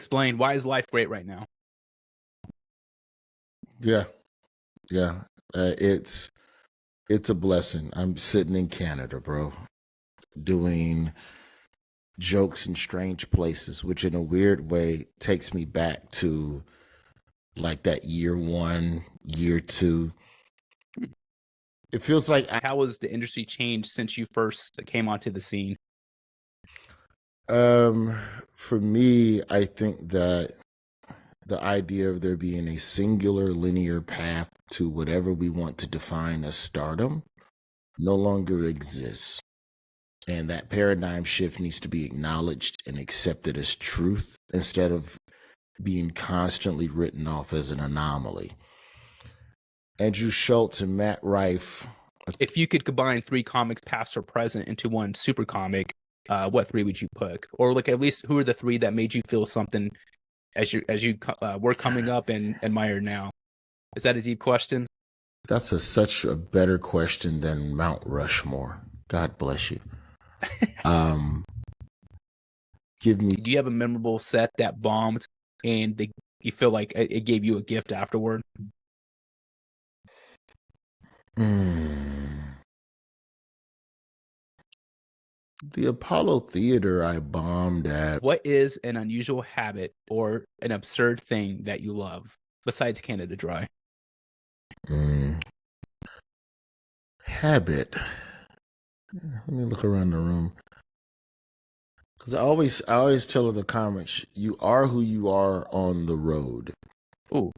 Explain, why is life great right now? Yeah, yeah. It's a blessing. I'm sitting in Canada, bro, doing jokes in strange places, which in a weird way takes me back to like that year one, year two. It feels like How has the industry changed since you first came onto the scene? for me, I think that the idea of there being a singular linear path to whatever we want to define as stardom no longer exists. And that paradigm shift needs to be acknowledged and accepted as truth instead of being constantly written off as an anomaly. Andrew Schultz and Matt Rife. If you could combine 3 comics past or present into one super comic, what 3 would you pick? Or like at least who are the 3 that made you feel something as you were coming up and admire now? Is that a deep question? That's such a better question than Mount Rushmore. God bless you. Give me. Do you have a memorable set that bombed and you feel like it gave you a gift afterward? The Apollo Theater I bombed at. What is an unusual habit or an absurd thing that you love besides Canada Dry? Habit. Let me look around the room. Because I always tell the comics, you are who you are on the road. Ooh.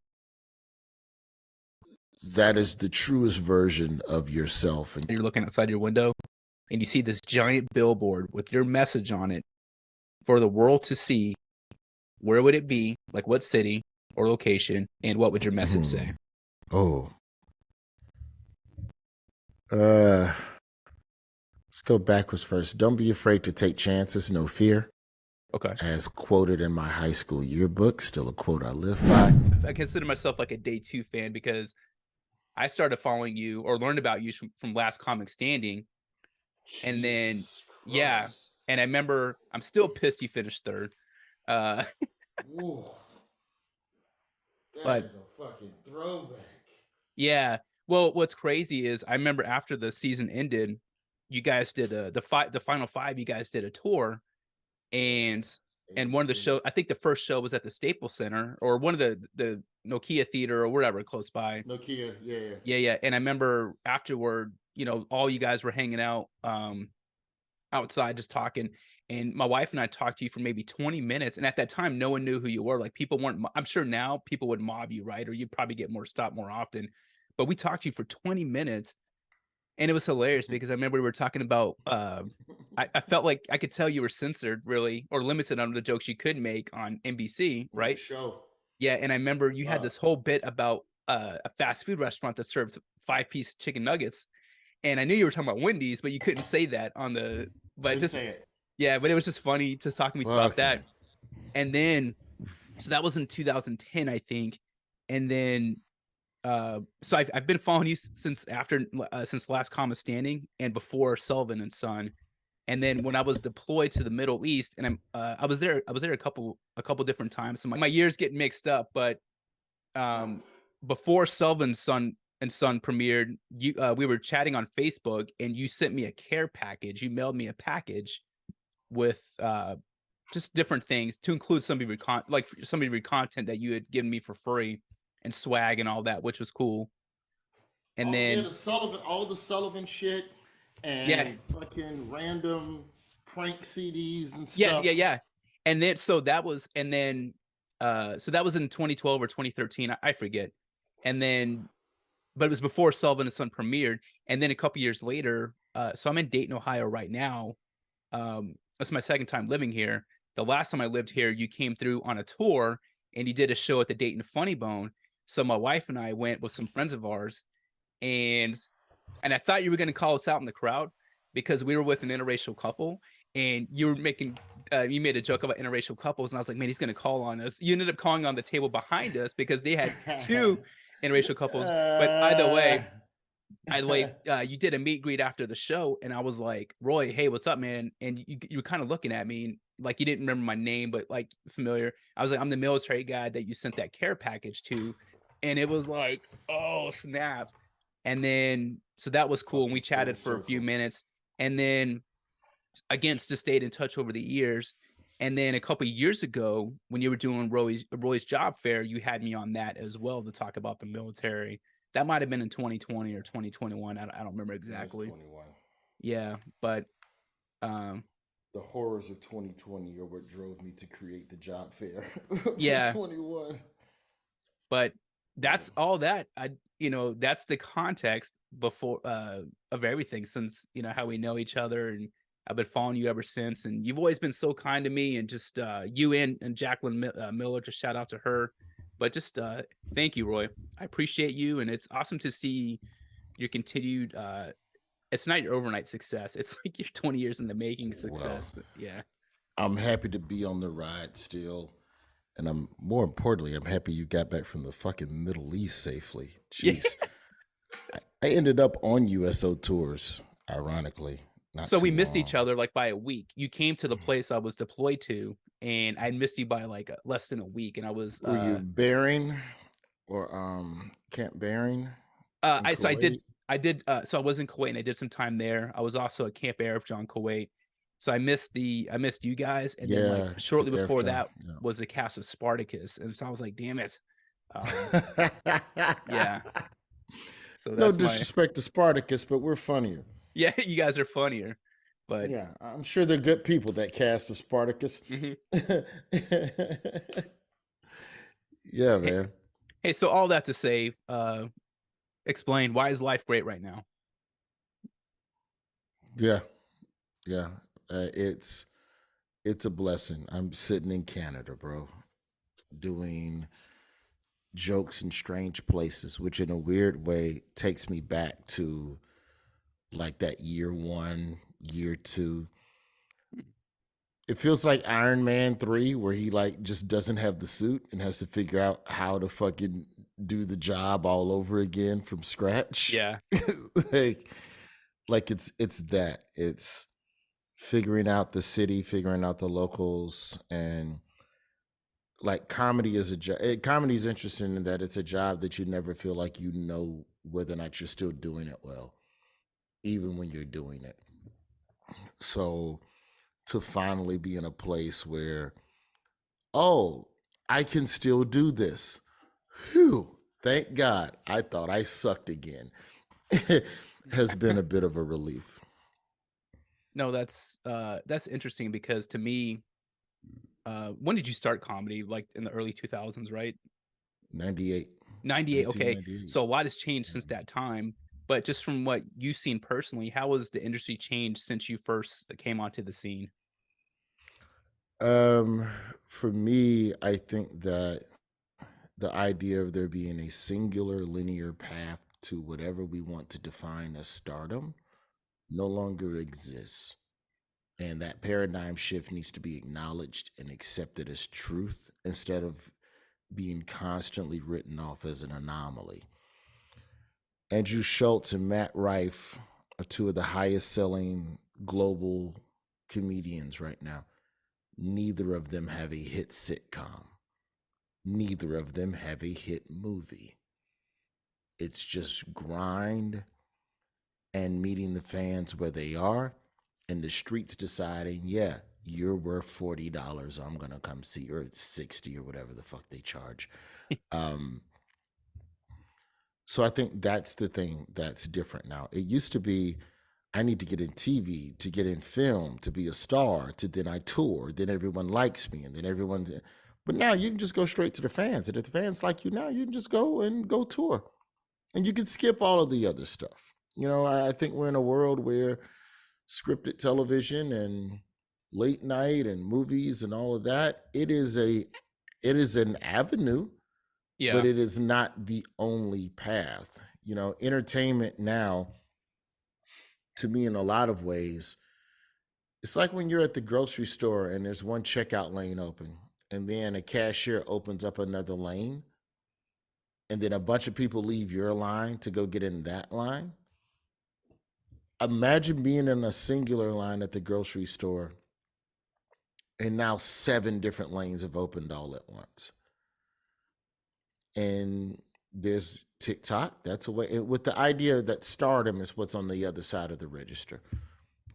That is the truest version of yourself. And you're looking outside your window and you see this giant billboard with your message on it for the world to see. Where would it be? Like what city or location? And what would your message say? Oh. Let's go backwards first. Don't be afraid to take chances, no fear. Okay. As quoted in my high school yearbook, still a quote I live by. I consider myself like a day 2 fan because I started following you or learned about you from Last Comic Standing. And then, yeah. And I remember, I'm still pissed you finished 3rd. Whoa. But is a fucking throwback. Yeah. Well, what's crazy is I remember after the season ended, you guys did the final 5. You guys did a tour, and one of the show. I think the first show was at the Staples Center or one of the Nokia Theater or whatever close by. Nokia, yeah. Yeah. And I remember afterward, all you guys were hanging out outside just talking. And my wife and I talked to you for maybe 20 minutes. And at that time, no one knew who you were. Like people weren't, I'm sure now people would mob you, right? Or you'd probably get more stopped more often. But we talked to you for 20 minutes and it was hilarious because I remember we were talking about, I felt like I could tell you were censored really, or limited on the jokes you could make on NBC, right? Show. Yeah. And I remember you had this whole bit about a fast food restaurant that served 5-piece chicken nuggets. And I knew you were talking about Wendy's, but you couldn't say that on the, but just, yeah, but it was just funny just talking to me about that. And then, so that was in 2010, I think. And then, so I've been following you since Last Comic Standing and before Sullivan and Son. And then when I was deployed to the Middle East, and I was there a couple different times. So my years get mixed up, but before Sullivan Son premiered, we were chatting on Facebook, and you sent me a care package. You mailed me a package with just different things to include some of your content that you had given me for free and swag and all that, which was cool. And then all the Sullivan shit and fucking random prank CDs and stuff. Yeah. And then so that was in 2012 or 2013, I forget. And then, but it was before Sullivan and Son premiered. And then a couple years later, so I'm in Dayton, Ohio right now. That's my 2nd time living here. The last time I lived here, you came through on a tour and you did a show at the Dayton Funny Bone. So my wife and I went with some friends of ours, and I thought you were going to call us out in the crowd because we were with an interracial couple, and you were making you made a joke about interracial couples, and I was like, man, he's going to call on us. You ended up calling on the table behind us because they had 2 interracial couples. But either way, by the way, you did a meet greet after the show, and I was like, Roy, hey, what's up, man? And you were kind of looking at me, and like you didn't remember my name, but like familiar. I was like, I'm the military guy that you sent that care package to, and it was like, oh snap. And then so that was cool, and we Fucking full chatted for a few circle. minutes, and then again, just stayed in touch over the years. And then a couple of years ago, when you were doing Roy's job fair, you had me on that as well to talk about the military. That might have been in 2020 or 2021. I don't remember It was exactly. 21. Yeah, but um, The horrors of 2020 are what drove me to create the job fair for yeah, 21. but Yeah. that's all that that's the context before of everything, since how we know each other, and I've been following you ever since, and you've always been so kind to me, and just you and Jacqueline Miller, just shout out to her. But just thank you, Roy. I appreciate you, and it's awesome to see your continued it's not your overnight success, it's like your 20 years in the making Well, success. Yeah. I'm happy to be on the ride still. And I'm more importantly, I'm happy you got back from the fucking Middle East safely. Yeah. Jeez. I ended up on USO tours, ironically, not So we too missed each long. other like by a week. You came to the place I was deployed to, and I missed you by like less than a week. And I was Were you Bering or Camp Bering in I so Kuwait? I did so I was in Kuwait, and I did some time there. I was also at Camp Arif John Kuwait. So I missed you guys, and then like Yeah, shortly before After. that was the cast of Spartacus, and so I was like, damn it. Yeah. Yeah. So No that's my disrespect to Spartacus, but we're funnier. yeah, you guys are funnier. But Yeah, I'm sure they're good people, that cast of Spartacus. mhm. Yeah, Hey, man. hey, so all that to say, explain, why is life great right now? Yeah, yeah. It's a blessing. I'm sitting in Canada, bro, doing jokes in strange places, which in a weird way takes me back to like that year one, year two. It feels like Iron Man 3, where he like just doesn't have the suit and has to figure out how to fucking do the job all over again from scratch. Yeah. like it's that. It's figuring out the city, figuring out the locals, and like comedy is a job. Comedy is interesting in that it's a job that you never feel like you know whether or not you're still doing it well, even when you're doing it. So to finally be in a place where, oh, I can still do this. Whew, thank God. I thought I sucked again. Has been a bit of a relief. No, that's interesting, because to me, when did you start comedy? Like in the early 2000s, right? 98, 98. Okay. 1998. So a lot has changed since that time. But just from what you've seen personally, how has the industry changed since you first came onto the scene? Um, for me, I think that the idea of there being a singular linear path to whatever we want to define as stardom no longer exists. And that paradigm shift needs to be acknowledged and accepted as truth instead of being constantly written off as an anomaly. Andrew Schultz and Matt Rife are two of the highest selling global comedians right now. Neither of them have a hit sitcom. Neither of them have a hit movie. It's just grind and meeting the fans where they are, and the streets deciding, yeah, you're worth $40. I'm gonna come see you, or it's 60 or whatever the fuck they charge. So I think that's the thing that's different now. It used to be, I need to get in TV, to get in film, to be a star, to then I tour, then everyone likes me, and then everyone. But now you can just go straight to the fans, and if the fans like you now, you can just go tour, and you can skip all of the other stuff. I think we're in a world where scripted television and late night and movies and all of that, it is an avenue, but Yeah. it is not the only path. Entertainment now, to me, in a lot of ways, it's like when you're at the grocery store and there's one checkout lane open, and then a cashier opens up another lane, and then a bunch of people leave your line to go get in that line. Imagine being in a singular line at the grocery store and now 7 different lanes have opened all at once. And there's TikTok. That's a way, with the idea that stardom is what's on the other side of the register,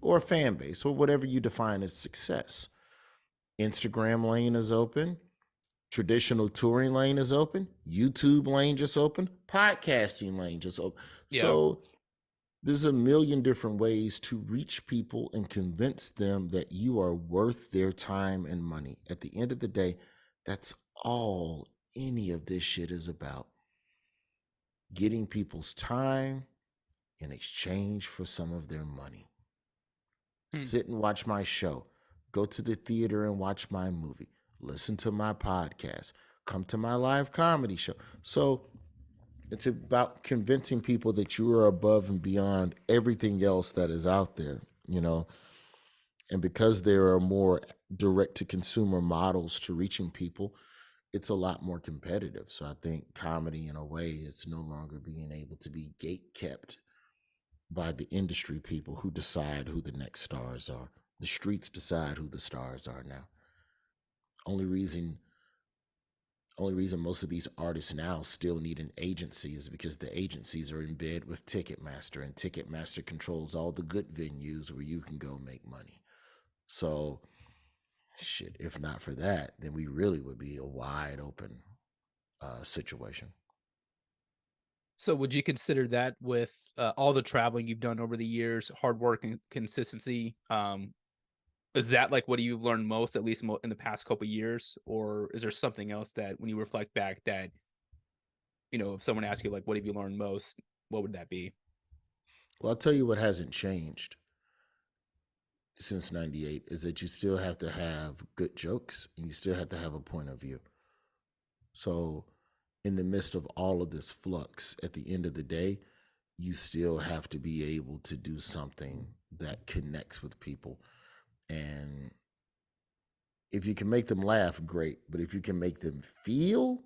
or fan base, or whatever you define as success. Instagram lane is open. Traditional touring lane is open. YouTube lane just open. Podcasting lane just open. Yeah. So there's a million different ways to reach people and convince them that you are worth their time and money. At the end of the day, that's all any of this shit is about. Getting people's time in exchange for some of their money. Sit and watch my show. Go to the theater and watch my movie. Listen to my podcast. Come to my live comedy show. So it's about convincing people that you are above and beyond everything else that is out there, you know. And because there are more direct-to-consumer models to reaching people, it's a lot more competitive. So I think comedy, in a way, is no longer being able to be gate-kept by the industry people who decide who the next stars are. The streets decide who the stars are now. Only reason most of these artists now still need an agency is because the agencies are in bed with Ticketmaster, and Ticketmaster controls all the good venues where you can go make money. So, shit, if not for that, then we really would be a wide open situation. So would you consider that, with all the traveling you've done over the years, hard work and consistency, is that like what you've learned most, at least in the past couple of years? Or is there something else that when you reflect back that, if someone asks you like, what have you learned most, what would that be? Well, I'll tell you what hasn't changed since 98 is that you still have to have good jokes and you still have to have a point of view. So in the midst of all of this flux, at the end of the day, you still have to be able to do something that connects with people. And if you can make them laugh, great. But if you can make them feel,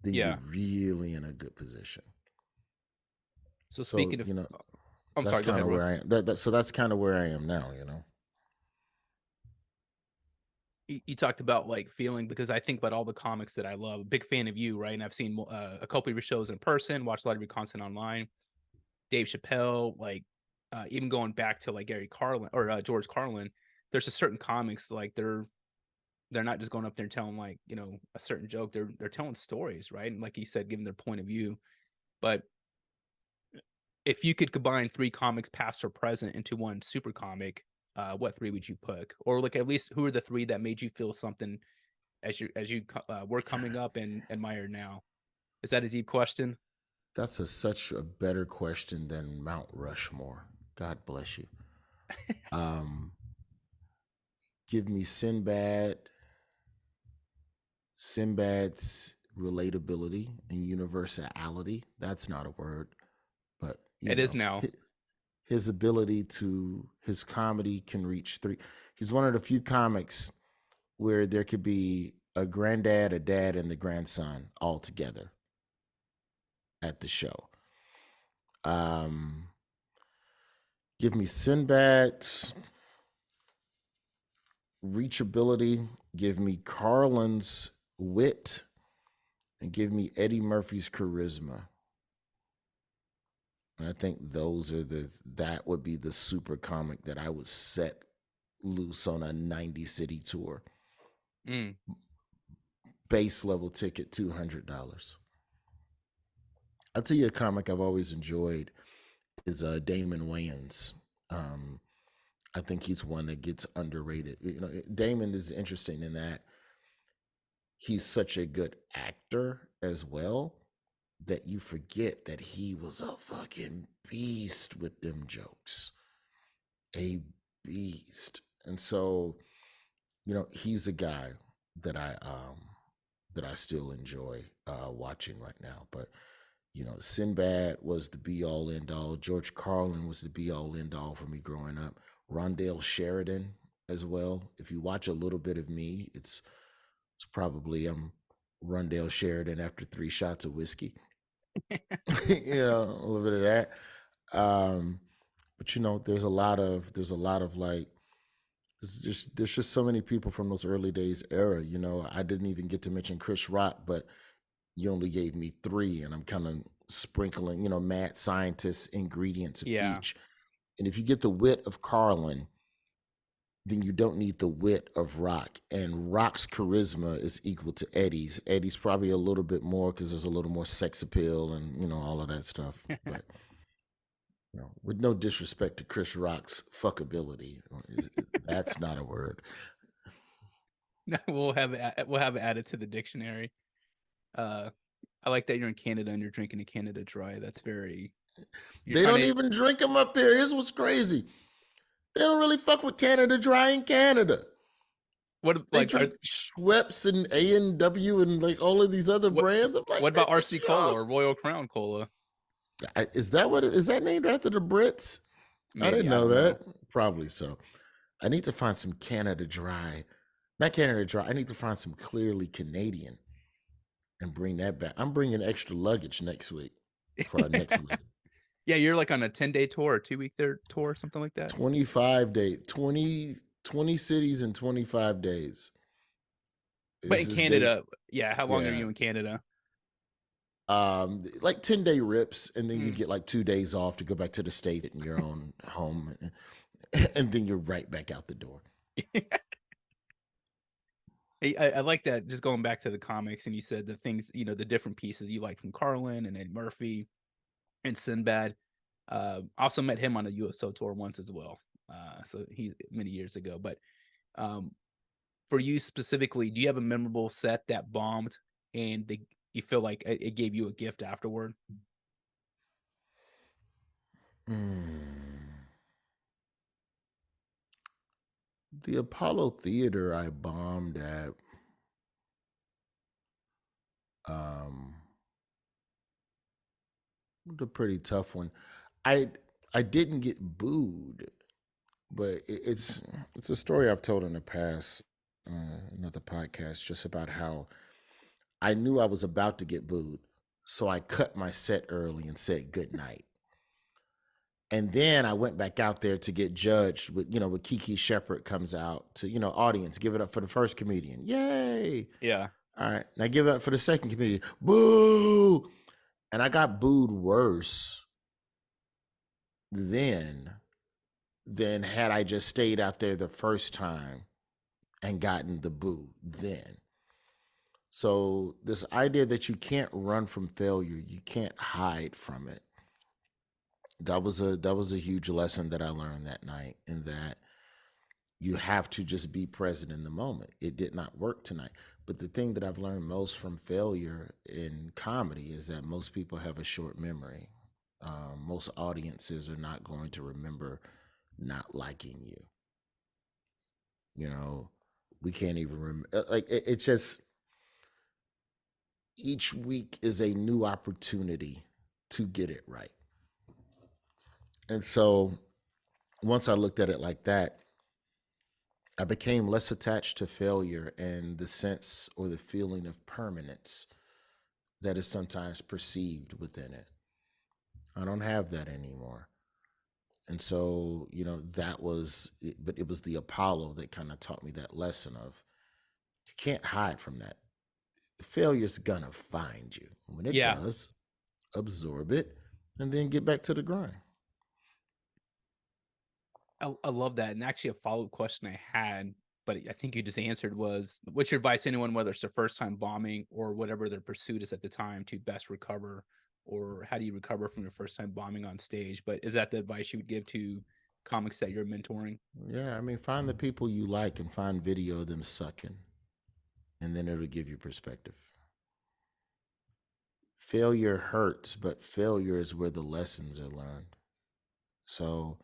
then Yeah. you're really in a good position. So speaking of, I'm that's sorry, go kind ahead, of Ron. where I am. So that's kind of where I am now, You talked about like feeling, because I think about all the comics that I love. Big fan of you, right? And I've seen a couple of your shows in person, watched a lot of your content online. Dave Chappelle, like even going back to like Gary Carlin or George Carlin. There's a certain comics like they're not just going up there and telling like a certain joke. They're telling stories, right? And like you said, giving their point of view. But if you could combine 3 comics, past or present, into one super comic, what 3 would you pick? Or like at least who are the 3 that made you feel something as you were coming up and admire now? Is that a deep question? That's such a better question than Mount Rushmore. God bless you. Give me Sinbad's relatability and universality. That's not a word, but It is now. His ability his comedy can reach 3. He's one of the few comics where there could be a granddad, a dad, and the grandson all together at the show. Give me Sinbad's reachability, give me Carlin's wit, and give me Eddie Murphy's charisma. And I think that would be the super comic that I would set loose on a 90 city tour. Base level ticket, $200. I'll tell you a comic I've always enjoyed is Damon Wayans. I think he's one that gets underrated. Damon is interesting in that he's such a good actor as well that you forget that he was a fucking beast with them jokes. A beast. And so, he's a guy that I still enjoy watching right now. But Sinbad was the be all end all. George Carlin was the be all end all for me growing up. Rondell Sheridan as well. If you watch a little bit of me, it's probably Rondell Sheridan after 3 shots of whiskey. A little bit of that. But But there's a lot of like, there's just so many people from those early days era. I didn't even get to mention Chris Rock, but you only gave me 3, and I'm kind of sprinkling, mad scientists, ingredients of Yeah. each. And if you get the wit of Carlin, then you don't need the wit of Rock. And Rock's charisma is equal to Eddie's. Eddie's probably a little bit more because there's a little more sex appeal and, all of that stuff. But, with no disrespect to Chris Rock's fuckability, that's not a word. We'll have it added to the dictionary. I like that you're in Canada and you're drinking a Canada Dry. That's very. They don't even drink them up here. Here's what's crazy. They don't really fuck with Canada Dry in Canada. They drink Schweppes and A&W and like all of these other brands. I'm like, what about RC Cola or Royal Crown Cola? Is that named after the Brits? Maybe, I didn't know that. Probably so. I need to find some Canada Dry. Not Canada Dry. I need to find some clearly Canadian and bring that back. I'm bringing extra luggage next week for our next week. Yeah, you're like on a 10-day tour or 2-week tour or something like that. 25 days, 20 cities in 25 days. But in Canada, how long are you in Canada? Like 10-day rips, and then you get like 2 days off to go back to the state in your own home, and then you're right back out the door. I like that. Just going back to the comics, and you said the things, the different pieces you like from Carlin and Ed Murphy and Sinbad. Also met him on a USO tour once as well. So he's many years ago. But for you specifically, do you have a memorable set that bombed and you feel like it gave you a gift afterward? The Apollo Theater I bombed at. A pretty tough one. I didn't get booed, but it's a story I've told in the past, another podcast, just about how I knew I was about to get booed, so I cut my set early and said good night. And then I went back out there to get judged with, with Kiki Shepard comes out to, audience, give it up for the first comedian. Yay. Yeah. All right. Now give it up for the second comedian. Boo. And I got booed worse than had I just stayed out there the first time and gotten the boo then. So this idea that you can't run from failure, you can't hide from it. That was a huge lesson that I learned that night, in that you have to just be present in the moment. It did not work tonight. But the thing that I've learned most from failure in comedy is that most people have a short memory. Most audiences are not going to remember not liking you. We can't even remember. Like, it's just, each week is a new opportunity to get it right. And so once I looked at it like that, I became less attached to failure and the sense or the feeling of permanence that is sometimes perceived within it. I don't have that anymore. And so, that was, but it was the Apollo that kind of taught me that lesson of, you can't hide from that. The failure's gonna find you. When it does, absorb it and then get back to the grind. I love that. And actually a follow-up question I had, but I think you just answered, was what's your advice to anyone, whether it's their first time bombing or whatever their pursuit is at the time, to best recover, or how do you recover from your first time bombing on stage? But is that the advice you would give to comics that you're mentoring? Yeah, I mean, find the people you like and find video of them sucking, and then it'll give you perspective. Failure hurts, but failure is where the lessons are learned. So,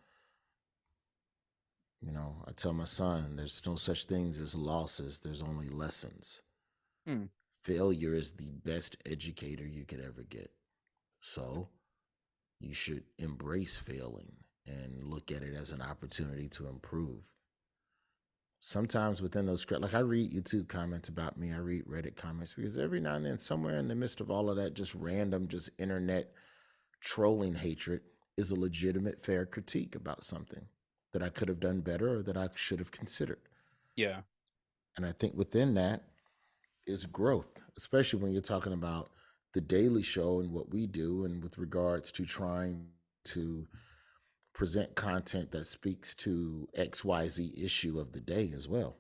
I tell my son, there's no such things as losses. There's only lessons. Failure is the best educator you could ever get. So you should embrace failing and look at it as an opportunity to improve. Sometimes within those, like, I read YouTube comments about me, I read Reddit comments, because every now and then, somewhere in the midst of all of that, just random, just internet trolling hatred, is a legitimate, fair critique about something that I could have done better or that I should have considered. Yeah. And I think within that is growth, especially when you're talking about the Daily Show and what we do, and with regards to trying to present content that speaks to XYZ issue of the day as well.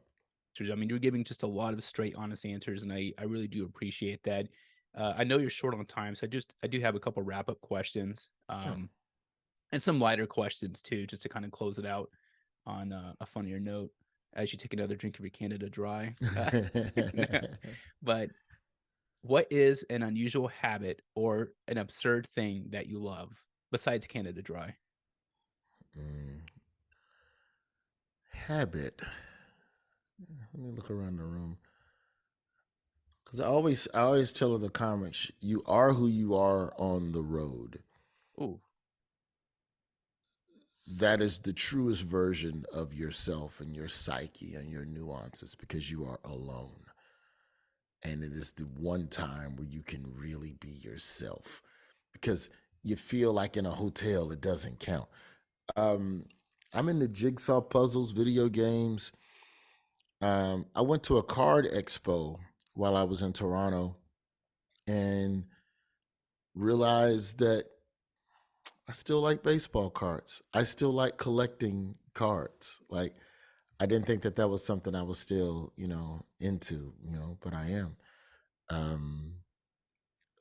I mean, you're giving just a lot of straight, honest answers, and I really do appreciate that. I know you're short on time, so I do have a couple wrap up questions, Yeah. and some lighter questions too, just to kind of close it out on a funnier note as you take another drink of your Canada Dry. But what is an unusual habit or an absurd thing that you love besides Canada Dry? Habit. Let me look around the room. Because I always tell the comics, you are who you are on the road. Ooh. That is the truest version of yourself and your psyche and your nuances, because you are alone. And it is the one time where you can really be yourself, because you feel like in a hotel, it doesn't count. I'm into jigsaw puzzles, video games. I went to a card expo while I was in Toronto and realized that I still like baseball cards. I still like collecting cards. Like, I didn't think that that was something I was still, into, but I am.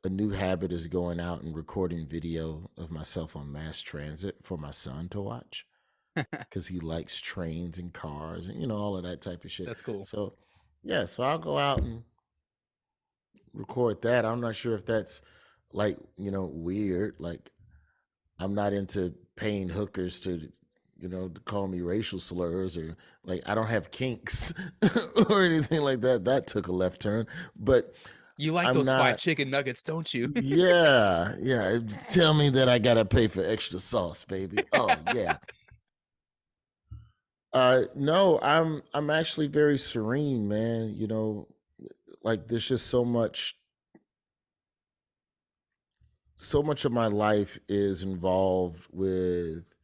A new habit is going out and recording video of myself on mass transit for my son to watch, because he likes trains and cars and, all of that type of shit. That's cool. So, yeah, so I'll go out and record that. I'm not sure if that's like, weird. Like, I'm not into paying hookers to call me racial slurs, or like, I don't have kinks or anything like that. That took a left turn, but you like those fried chicken nuggets, don't you? Yeah. Tell me that I gotta pay for extra sauce, baby. Oh yeah. No, I'm actually very serene, man. Like, there's just so much of my life is involved with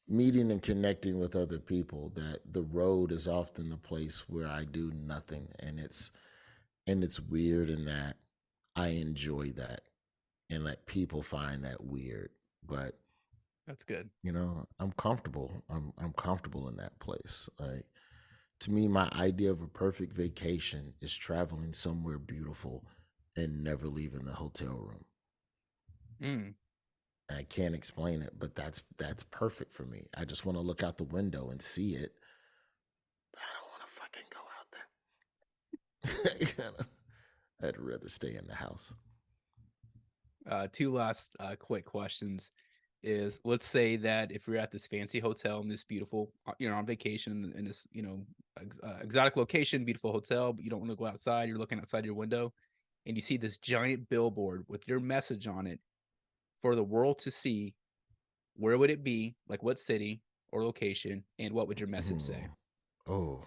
meeting and connecting with other people, that the road is often the place where I do nothing, and it's weird in that I enjoy that, and let people find that weird, but That's good. I'm comfortable. I'm comfortable in that place. Like, to me, my idea of a perfect vacation is traveling somewhere beautiful and never leaving the hotel room. Mm. And I can't explain it, but that's perfect for me. I just want to look out the window and see it, but I don't want to fucking go out there. I'd rather stay in the house. Two last quick questions is, let's say that if you're at this fancy hotel in this beautiful, on vacation in this, exotic location, beautiful hotel, but you don't want to go outside, you're looking outside your window and you see this giant billboard with your message on it for the world to see, where would it be? Like, what city or location, and what would your message say? Oh.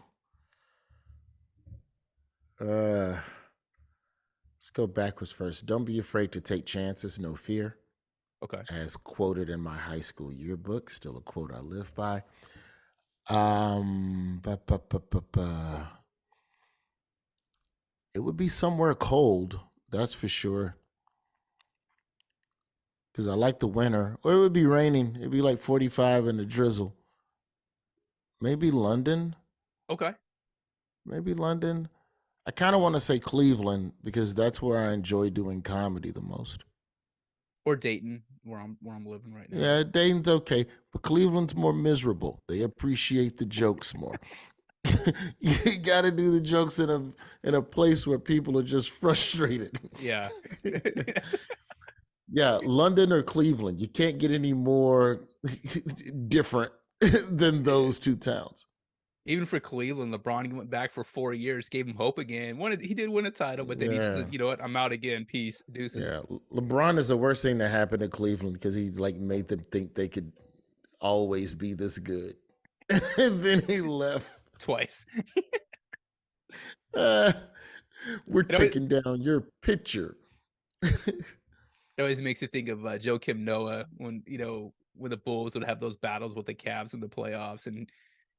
Let's go backwards first. Don't be afraid to take chances, no fear. Okay. As quoted in my high school yearbook, still a quote I live by. It would be somewhere cold, that's for sure, because I like the winter. Or it would be raining. It'd be like 45 and a drizzle. Maybe London. Okay. Maybe London. I kind of want to say Cleveland, because that's where I enjoy doing comedy the most. Or Dayton, where I'm living right now. Yeah, Dayton's okay, but Cleveland's more miserable. They appreciate the jokes more. You got to do the jokes in a place where people are just frustrated. Yeah. Yeah, London or Cleveland. You can't get any more different than those two towns. Even for Cleveland, LeBron went back for 4 years, gave him hope again. He did win a title, but then he just said, you know what, I'm out again. Peace, deuces. Yeah, LeBron is the worst thing that happened to Cleveland, because he made them think they could always be this good, and then he left twice. We're taking down your picture. It always makes you think of Joakim Noah when when the Bulls would have those battles with the Cavs in the playoffs, and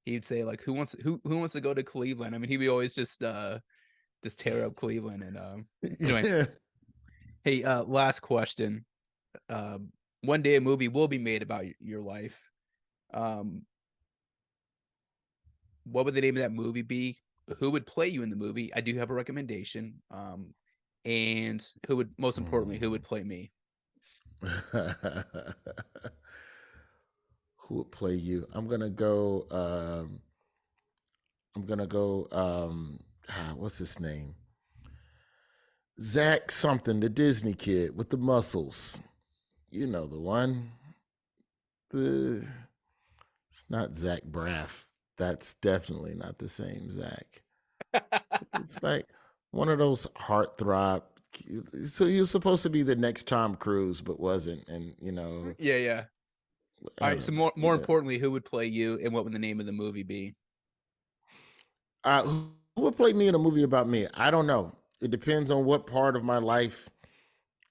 he'd say like, who wants to go to Cleveland? I mean, he'd be always just tear up Cleveland. And anyway, hey, last question. One day a movie will be made about your life. What would the name of that movie be? Who would play you in the movie? I do have a recommendation. And most importantly, who would play me? Who would play you? I'm gonna go. What's his name? Zach something, the Disney kid with the muscles. You know the one. It's not Zach Braff. That's definitely not the same Zach. It's like one of those heartthrob. So he was supposed to be the next Tom Cruise, but wasn't, and Yeah. All right. So more importantly, who would play you, and what would the name of the movie be? Who would play me in a movie about me? I don't know. It depends on what part of my life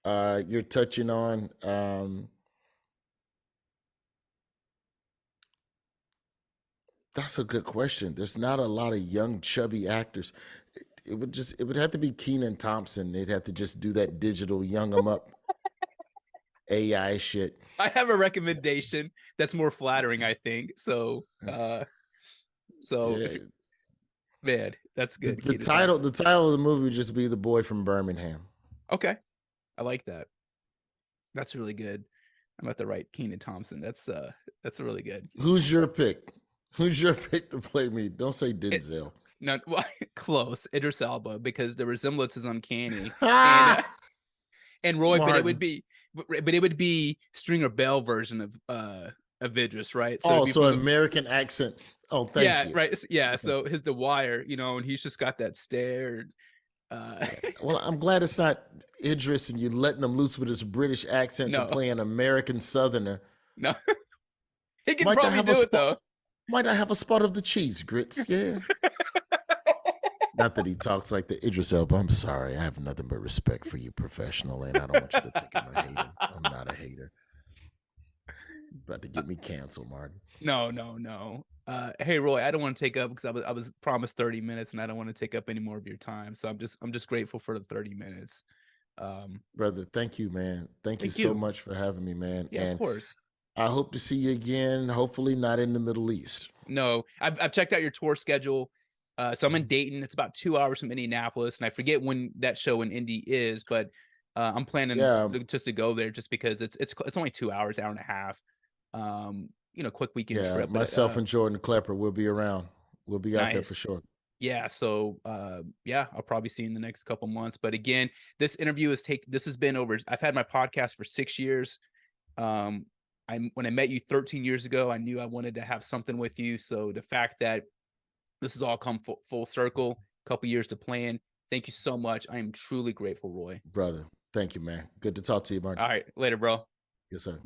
you're touching on. That's a good question. There's not a lot of young, chubby actors. It would have to be Kenan Thompson. They'd have to just do that digital young them up AI shit. I have a recommendation that's more flattering, I think. So, man, that's good. The title of the movie would just be The Boy from Birmingham. Okay, I like that. That's really good. I'm at the right Kenan Thompson. That's really good. Who's your pick? Who's your pick to play me? Don't say Denzel. No, well, close. Idris Elba, because the resemblance is uncanny. And Roy, Martin. but it would be Stringer Bell version of Idris, right? So American accent. Oh, thank you. Yeah, right. Yeah. So his The Wire, and he's just got that stare. Well, I'm glad it's not Idris and you're letting him loose with his British accent to play an American Southerner. No, he can probably do it though. Might I have a spot of the cheese grits? Yeah. Not that he talks like the Idris Elba. I'm sorry. I have nothing but respect for you professionally, and I don't want you to think I'm a hater. I'm not a hater. About to get me canceled, Martin. No. Hey, Roy, I don't want to take up, because I was promised 30 minutes, and I don't want to take up any more of your time. So I'm just grateful for the 30 minutes. Brother, thank you, man. Thank you so much for having me, man. Yeah, of course. I hope to see you again. Hopefully not in the Middle East. No, I've checked out your tour schedule. So I'm in Dayton. It's about 2 hours from Indianapolis, and I forget when that show in Indy is, but I'm planning just to go there, just because it's only 2 hours, hour and a half. Quick weekend trip. Myself and Jordan Klepper will be around. We'll be out there for sure. Yeah. So I'll probably see you in the next couple months. But again, this interview has been over. I've had my podcast for 6 years. When I met you 13 years ago, I knew I wanted to have something with you. So the fact that this has all come full circle, a couple years to plan. Thank you so much. I am truly grateful, Roy. Brother, thank you, man. Good to talk to you, Martin. All right. Later, bro. Yes, sir.